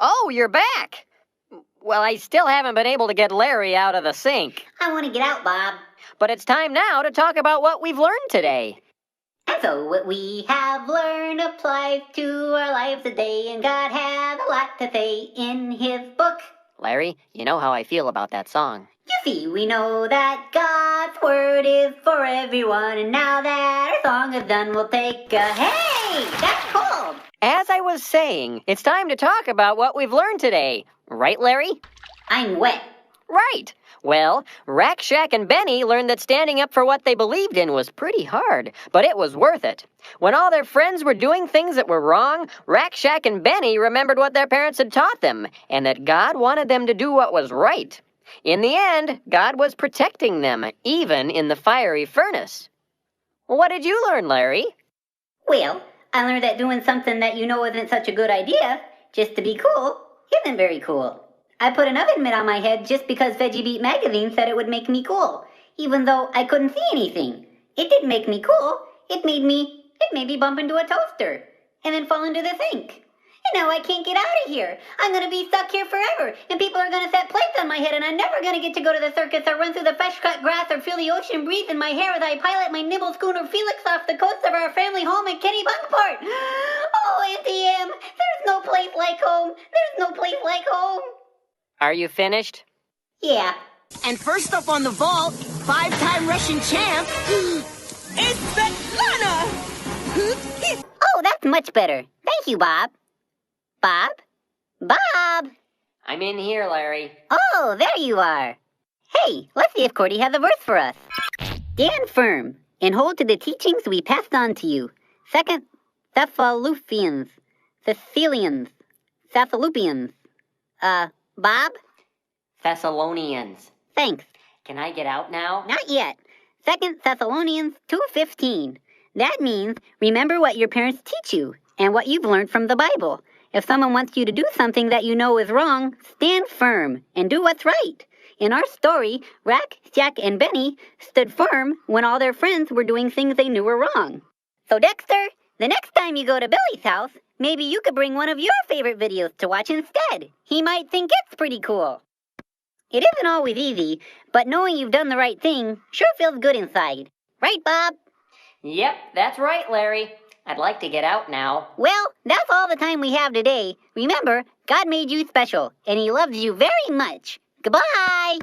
Oh, you're back! Well, I still haven't been able to get Larry out of the sink. I want to get out, Bob. But it's time now to talk about what we've learned today. And so what we have learned applies to our lives today, and God has a lot to say in his book. Larry, you know how I feel about that song. You see, we know that God's word is for everyone, and now that our song is done, we'll take a hey! That's cold! As I was saying, it's time to talk about what we've learned today. Right, Larry? I'm wet. Right. Well, Rack, Shack, and Benny learned that standing up for what they believed in was pretty hard, but it was worth it. When all their friends were doing things that were wrong, Rack, Shack, and Benny remembered what their parents had taught them, and that God wanted them to do what was right. In the end, God was protecting them, even in the fiery furnace. What did you learn, Larry? Well, I learned that doing something that you know isn't such a good idea, just to be cool, isn't very cool. I put an oven mitt on my head just because Veggie Beat magazine said it would make me cool, even though I couldn't see anything. It didn't make me cool. It made me bump into a toaster, and then fall into the sink. And now I can't get out of here. I'm going to be stuck here forever, and people are going to set plates on my head, and I'm never going to get to go to the circus or run through the fresh-cut grass or feel the ocean breeze in my hair as I pilot my nibble schooner Felix off the coast of our family home in Kennebunkport. Oh, Auntie Em, there's no place like home. There's no place like home. Are you finished? Yeah. And first up on the vault, 5-time Russian champ, it's Svetlana! Oh, that's much better. Thank you, Bob. Bob? Bob! I'm in here, Larry. Oh, there you are. Hey, let's see if Cordy has a verse for us. Stand firm and hold to the teachings we passed on to you. Second Thessalonians. Bob? Thessalonians. Thanks. Can I get out now? Not yet. 2 Thessalonians 2:15. That means remember what your parents teach you and what you've learned from the Bible. If someone wants you to do something that you know is wrong, stand firm and do what's right. In our story, Rack, Shack, and Benny stood firm when all their friends were doing things they knew were wrong. So Dexter, the next time you go to Billy's house, maybe you could bring one of your favorite videos to watch instead. He might think it's pretty cool. It isn't always easy, but knowing you've done the right thing sure feels good inside. Right, Bob? Yep, that's right, Larry. I'd like to get out now. Well, that's all the time we have today. Remember, God made you special, and he loves you very much. Goodbye!